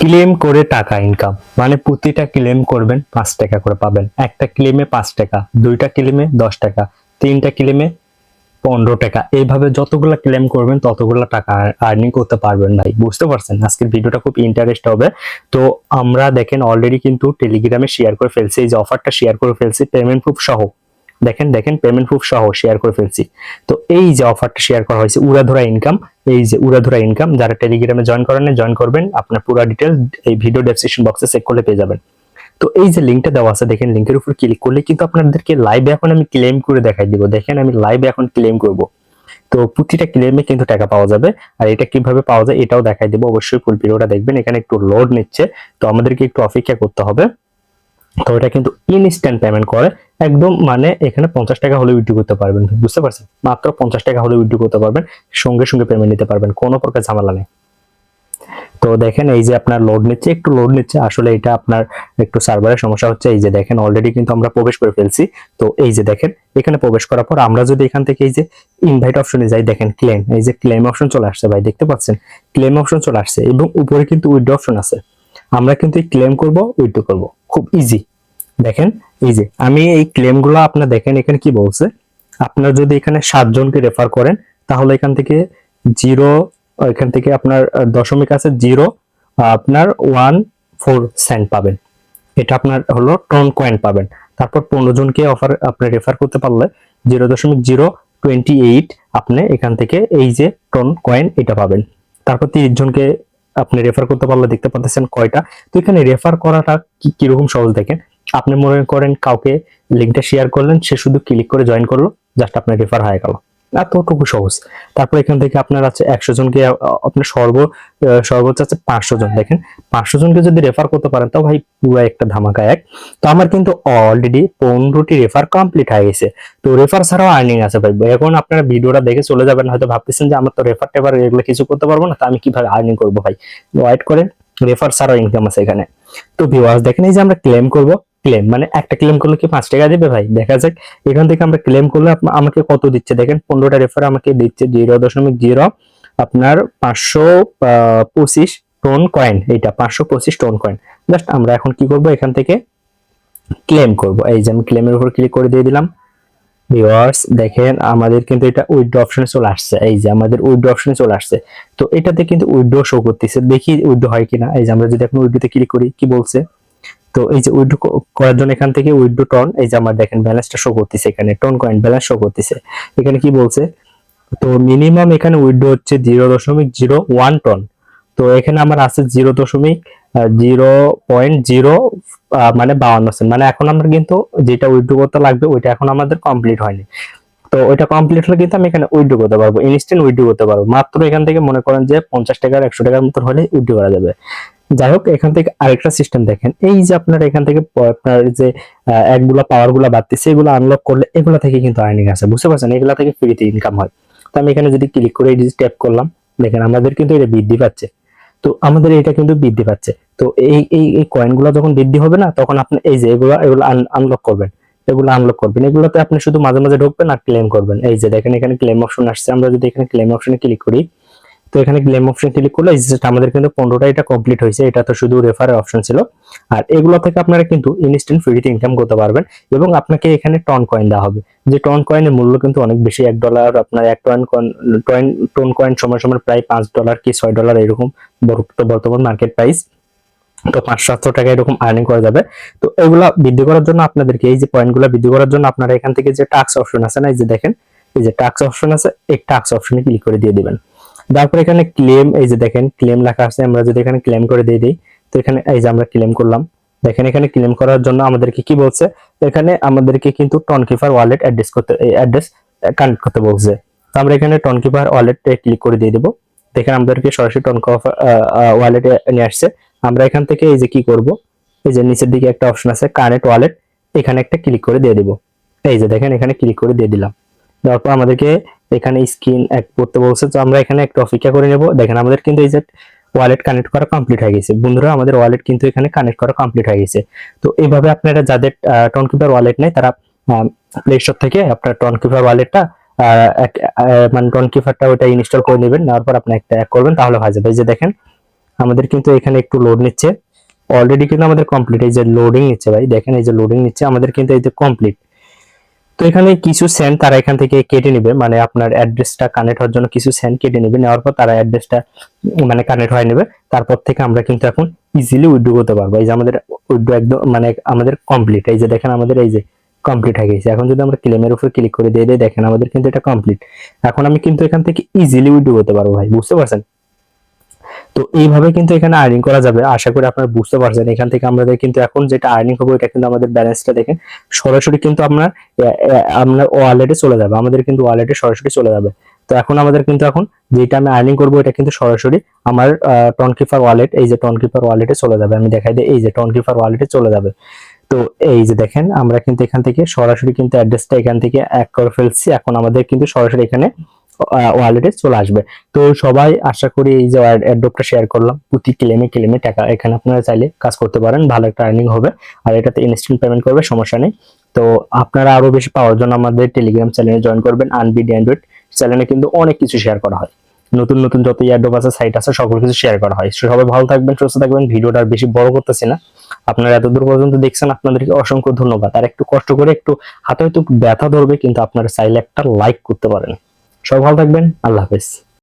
Claim করে টাকা income মানে প্রতিটা ক্লেম করবেন 5 টাকা করে পাবেন। একটা ক্লেমে 5 টাকা, দুইটা ক্লেমে 10 টাকা, তিনটা ক্লেমে 15 টাকা। এইভাবে যতগুলা ক্লেম করবেন ততগুলা টাকা আর্নিং করতে পারবেন ভাই। বুঝতে পারছেন? আজকের ভিডিওটা খুব ইন্টারেস্ট হবে। তো আমরা দেখেন অলরেডি কিন্তু টেলিগ্রামে শেয়ার করে ফেলছি, এই যে অফারটা শেয়ার করে ফেলছি পেমেন্ট প্রুফ সহ। দেখেন দেখেন পেমেন্ট প্রুফ সহ শেয়ার করে ফেলছি। তো এই যে অফারটা শেয়ার করা হয়েছে উড়াধুরা ইনকাম, এই যে উড়াধুরা ইনকাম, যারা টেলিগ্রামে জয়েন করেন জয়েন করবেন, আপনার পুরো ডিটেইলস এই ভিডিও ডেসক্রিপশন বক্সে চেক করলে পেয়ে যাবেন। তো এই যে লিংকটা দেওয়া আছে দেখেন, লিংকের উপর ক্লিক করলে কিন্তু আপনাদেরকে লাইভে এখন আমি ক্লেম করে দেখাই দিব। দেখেন আমি লাইভে এখন ক্লেম করব। তো প্রতিটা ক্লেমে কিন্তু টাকা পাওয়া যাবে। আর এটা কিভাবে পাওয়া যায় এটাও দেখাই দেবো, অবশ্যই ফুল ভিডিওটা দেখবেন। এখানে একটু লোড নিচ্ছে, তো আমাদেরকে একটু অপেক্ষা করতে হবে। তো এটা কিন্তু ইনস্ট্যান্ট পেমেন্ট করে একদম, মানে এখানে 50 টাকা হলে উইথড্র করতে পারবেন। বুঝতে পারছেন? মাত্র 50 টাকা হলে উইথড্র করতে পারবেন, সঙ্গে সঙ্গে পেমেন্ট নিতে পারবেন, কোনো প্রকার ঝামেলা নেই। তো দেখেন এই যে আপনার লোড নিচ্ছে, একটু লোড নিচ্ছে, আসলে এটা আপনার একটু সার্ভারের সমস্যা হচ্ছে। এই যে দেখেন অলরেডি কিন্তু আমরা প্রবেশ করে ফেলছি। তো এই যে দেখেন এখানে প্রবেশ করার পর আমরা যদি এখান থেকে এই যে ইনভাইট অপশনে যাই, দেখেন ক্লেম, এই যে ক্লেম অপশন চলে আসছে ভাই, দেখতে পাচ্ছেন? ক্লেম অপশন চলে আসছে এবং উপরে কিন্তু উইথড্র অপশন আছে। আমরা কিন্তু এই ক্লেম করব, উইথড্র করব, খুব ইজি। দেখেন এই যে আমি এই ক্লেম গুলো আপনার দেখেন এখানে কি বলছে, আপনার যদি এখানে 7 জনকে রেফার করেন তাহলে এখান থেকে জিরো, এখান থেকে আপনার দশমিক আছে জিরো, আপনার 1 4 সেন্ট পাবেন। এটা আপনার হলো টন কয়েন পাবেন। তারপর 15 জনকে অফার আপনি রেফার করতে পারলে 0.028 আপনি এখান থেকে এই যে টন কয়েন এটা পাবেন। তারপর 30 জনকে আপনি রেফার করতে পারলে দেখতে পাচ্ছেন কয়টা। তো এখানে রেফার করাটা কিরকম সহজ দেখেন। আপনি মনে করেন কাউকে লিঙ্কটা শেয়ার করলেন, সে শুধু ক্লিক করে জয়েন করলো, জাস্ট আপনার রেফার হয়ে গেল, এতটুকু সহজ। তারপর এখান থেকে আপনার আছে 100 জনকে, আপনার সর্বোচ্চ আছে 500 জন। দেখেন 500 জনকে যদি রেফার করতে পারেন তো ভাই পুরো একটা ধামাকা এক। তো আমার কিন্তু অলরেডি 15টি রেফার কমপ্লিট হয়ে গেছে। তো রেফার ছাড়াও আর্নিং আছে ভাই। এখন আপনারা ভিডিওটা দেখে চলে যাবেন, হয়তো ভাবতেছেন যে আমার তো রেফার টেফার এগুলো কিছু করতে পারবো না, তো আমি কিভাবে আর্নিং করবো ভাই? ওয়েট করেন, রেফার ছাড়াও ইনকাম আছে এখানে। তো ভিউয়ার্স দেখেন এই যে আমরা ক্লেম করব, ক্লেম মানে একটা ক্লেম করলে কি 5 টাকা দিবে ভাই? দেখা যাক এখান থেকে আমরা ক্লেম করলে আমাকে কত দিচ্ছে। দেখেন 15টা রেফার আমাকে দিচ্ছে 0.0 আপনার 525 টোন কয়েন। এইটা 525 টোন কয়েন। জাস্ট আমরা এখন কি করব, এখান থেকে ক্লেম করব। এই যে আমি ক্লেমের উপর ক্লিক করে দিয়ে দিলাম। ভিউয়ার্স দেখেন আমাদের কিন্তু এটা উইথড্র অপশনে চলে আসছে। এই যে আমাদের উইথড্র অপশনে চলে আসছে। তো এটাতে কিন্তু উইথড্র শো করতেছে, দেখি উইথড্র হয় কিনা। এই যে আমরা যদি এখন উইথড্রতে ক্লিক করি, কি বলছে? তো এই যে উইথড্র করার জন্য এখান থেকে উইথড্র টন, এই যে আমার দেখেন ব্যালেন্সটা শো করতেছে, এখানে টন কয়েন ব্যালেন্স শো করতেছে। এখানে কি বলছে? তো মিনিমাম এখানে উইথড্র হচ্ছে 0.01 টন। তো এখানে আমার আছে 0.0 মানে 52 সেন্ট। মানে এখন আমরা কিন্তু যেটা উইথড্র করতে লাগবে ওইটা এখন আমাদের কমপ্লিট হয়নি। তো ওইটা কমপ্লিট হলে কিন্তু আমি এখানে উইথড্র করতে পারবো, ইনস্ট্যান্ট উইথড্র করতে পারবো। মাত্র এখান থেকে মনে করেন যে 50 টাকার 100 টাকার মতো হলে উইথড্র করা যাবে। যাই হোক এখান থেকে আরেকটা সিস্টেম দেখেন, এই যে আপনার এখান থেকে আপনার যে একগুলা পাওয়ার গুলা বাড়তেছে, এগুলো আনলক করলে এগুলা থেকে কিন্তু আর্নিং আছে। বুঝতে পারছেন? এগুলা থেকে ফ্রিতে ইনকাম হয়। তো আমি এখানে যদি ক্লিক করে এই যে ট্যাপ করলাম, দেখেন আমাদের কিন্তু এটা বৃদ্ধি পাচ্ছে। তো আমাদের এটা কিন্তু বৃদ্ধি পাচ্ছে। তো এই কয়েনগুলো যখন বৃদ্ধি হবে না, তখন আপনি এই যে এগুলো আনলক করবেন, এগুলো আনলক করবেন। এগুলোতে আপনি শুধু মাঝে মাঝে ঢুকবেন আর ক্লেম করবেন। এই যে দেখেন এখানে ক্লেম অপশন আসছে, আমরা যদি এখানে ক্লেম অপশনে ক্লিক করি, তো এখানে ক্লেম অপশন ক্লিক করলে আমাদের কিন্তু 15টা এটা কমপ্লিট হয়েছে। এটা তো শুধু রেফারের অপশন ছিল। আর এগুলো থেকে আপনারা কিন্তু ইনস্ট্যান্ট ফ্রিতে ইনকাম করতে পারবেন এবং আপনাকে এখানে টন কয়েন দেওয়া হবে। যে টন কয়েনের মূল্য কিন্তু অনেক বেশি, $1 আপনার এক টন কয়েন সময় সময় প্রায় $5 কি $6 এরকম বর্তমান মার্কেট প্রাইস। তো 500-700 টাকা এরকম আর্নিং করা যাবে। তো এগুলা বৃদ্ধি করার জন্য আপনাদেরকে এই যে পয়েন্টগুলো বৃদ্ধি করার জন্য আপনারা এখান থেকে যে টাস্ক অপশন আছে না, এই যে দেখেন এই যে টাস্ক অপশন আছে, এই টাস্ক অপশনে ক্লিক করে দিয়ে দিবেন। তারপর এখানে ক্লেম, এই যে দেখেন ক্লেম লেখা আছে, আমরা যদি এখানে ক্লেম করে দিয়ে দিই, তো এখানে এই যে আমরা ক্লেম করলাম। দেখেন এখানে ক্লেম করার জন্য আমাদেরকে কি বলছে, এখানে আমাদেরকে কিন্তু টনকিপার ওয়ালেট অ্যাড্রেস কানেক্ট করতে বলছে। তো আমরা এখানে টনকিপার ওয়ালেটে ক্লিক করে দিয়ে দেব। দেখেন আমাদেরকে সরাসরি টনকিপার ওয়ালেটে নিয়ে আসছে। আমরা এখান থেকে এই যে কি করব, এই যে নিচের দিকে একটা অপশন আছে কানেক্ট ওয়ালেট, এখানে একটা ক্লিক করে দিয়ে দিব। এই যে দেখেন এখানে ক্লিক করে দিয়ে দিলাম। দেওয়ার পর আমাদেরকে এখানে স্ক্রিন এক করতে বলছে, তো আমরা এখানে একটু অপেক্ষা করে নেব। দেখেন আমাদের কিন্তু এই যে ওয়ালেট কানেক্ট করা কমপ্লিট হয়ে গেছে বন্ধুরা, আমাদের ওয়ালেট কিন্তু এখানে কানেক্ট করা কমপ্লিট হয়ে গেছে। তো এইভাবে আপনারা যাদের টনকিপার ওয়ালেট নেই তারা প্লে স্টোর থেকে আপনার টনকিপার ওয়ালেটটা মানে টনকিপারটা ওটা ইনস্টল করে নেবেন, নেওয়ার পর আপনি একটা করবেন, তাহলে হয়ে যাবে। এই যে দেখেন আমাদের কিন্তু এখানে একটু লোড নিচ্ছে, অলরেডি কিন্তু আমাদের কমপ্লিট, এই যে লোডিং নিচ্ছে ভাই, দেখেন এই যে লোডিং নিচ্ছে আমাদের কিন্তু এই যে কমপ্লিট। তো এখানে কিছু সেন্ট তারা এখান থেকে কেটে নেবে, মানে আপনার অ্যাড্রেসটা কানেক্ট হওয়ার জন্য কিছু সেন্ট কেটে নেবে, নেওয়ার পর তারা অ্যাড্রেসটা মানে কানেক্ট হয়ে নেবে। তারপর থেকে আমরা কিন্তু এখন ইজিলি উইথড্র করতে পারবো। এই যে আমাদের উইথড্র একদম মানে আমাদের কমপ্লিট, এই যে দেখেন আমাদের এই যে কমপ্লিট হয়ে গেছে। এখন যদি আমরা ক্লেমের উপর ক্লিক করে দিয়ে দেখেন আমাদের কিন্তু এটা কমপ্লিট। এখন আমি কিন্তু এখান থেকে ইজিলি উইথড্র করতে পারবো ভাই, বুঝতে পারছেন? তো এইভাবে কিন্তু এখানে আর্নিং করা যাবে, আশা করি আপনারা বুঝতে পারছেন। এখান থেকে আমাদের কিন্তু এখন যেটা আর্নিং হবে এটা কিন্তু আমাদের ব্যালেন্সটা দেখেন সরাসরি কিন্তু আপনার ওয়ালেটে চলে যাবে, আমাদের কিন্তু ওয়ালেটে সরাসরি চলে যাবে। তো এখন আমাদের কিন্তু এখন যেটা আমি আর্নিং করবো এটা কিন্তু সরাসরি আমার টনকিপার ওয়ালেট, এই যে টনকিপার ওয়ালেটে চলে যাবে। আমি দেখাই দিই, এই যে টনকিপার ওয়ালেটে চলে যাবে। তো এই যে দেখেন আমরা কিন্তু এখান থেকে সরাসরি কিন্তু অ্যাড্রেসটা এখান থেকে এক করে ফেলছি, এখন আমাদের কিন্তু সরাসরি এখানে ওয়ালেটে চলে আসবে। তো সবাই আশা করি এই যে অ্যাড্রপটা শেয়ার করলাম, প্রতি ক্লেমে টাকা এখানে আপনারা চাইলে কাজ করতে পারেন, ভালো একটা আর্নিং হবে। আর এটাতে ইনস্ট্যান্ট পেমেন্ট করবে, সমস্যা নেই। তো আপনারা আরো বেশি পাওয়ার জন্য আমাদের টেলিগ্রাম চ্যানেলে জয়েন করবেন। আনবিডি অ্যান্ড্রয়েড চ্যানেলে কিন্তু অনেক কিছু শেয়ার করা হয়, নতুন নতুন যত অ্যাড্রপ আছে সাইট আছে সকল কিছু শেয়ার করা হয়। সবাই ভালো থাকবেন, সুস্থ থাকবেন। ভিডিওটা আর বেশি বড় করতেছি না, আপনারা এতদূর পর্যন্ত দেখছেন, আপনাদেরকে অসংখ্য ধন্যবাদ। আর একটু কষ্ট করে একটু হাতে হয়তো ব্যথা ধরবে, কিন্তু আপনারা চাইলে একটা লাইক করতে পারেন। সবাই ভালো থাকবেন, আল্লাহ হাফেজ।